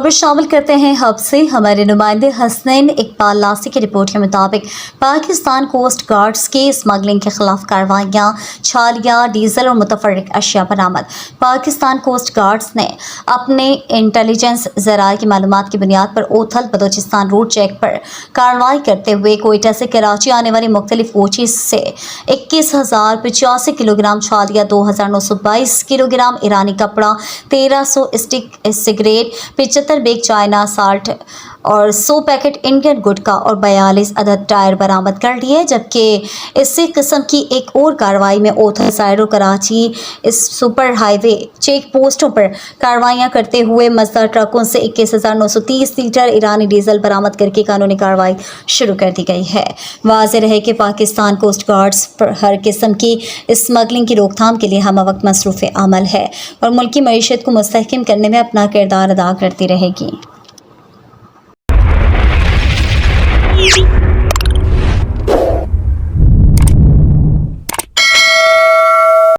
खबर शामिल करते हैं हब से। हमारे नुमाइंदे हसनैन इकबाल लासी की रिपोर्ट के मुताबिक पाकिस्तान कोस्ट गार्ड्स की स्मगलिंग के खिलाफ कार्रवाइयाँ, छालियाँ, डीजल और मुतफर्रिक अशिया बरामद। पाकिस्तान कोस्ट गार्ड्स ने अपने इंटेलिजेंस ज़राए की मालूमात की बुनियाद पर ओथल बलोचिस्तान रूट चेक पर कार्रवाई करते हुए कोयटा से कराची आने वाली मुख्तलिफ कोचेज से 21,085 किलोग्राम छालिया, 2,922 किलोग्राम ईरानी कपड़ा, 1,300 stick cigarette, 75 bag China salt और 100 पैकेट इंडियन गुटखा और 42 अदद टायर बरामद कर लिए। जबकि इसी किस्म की एक और कार्रवाई में ओथल, सायरो, कराची इस सुपर हाईवे चेक पोस्टों पर कार्रवाइयाँ करते हुए मजदा ट्रकों से 21,930 लीटर ईरानी डीजल बरामद करके कानूनी कार्रवाई शुरू कर दी गई है। वाज़ेह रहे कि पाकिस्तान कोस्ट गार्ड्स पर हर किस्म की स्मगलिंग की रोकथाम के लिए हम वक्त मसरूफ़ अमल है और मुल्की मईशत को मुस्तहकम करने में अपना किरदार अदा करती रहेगी।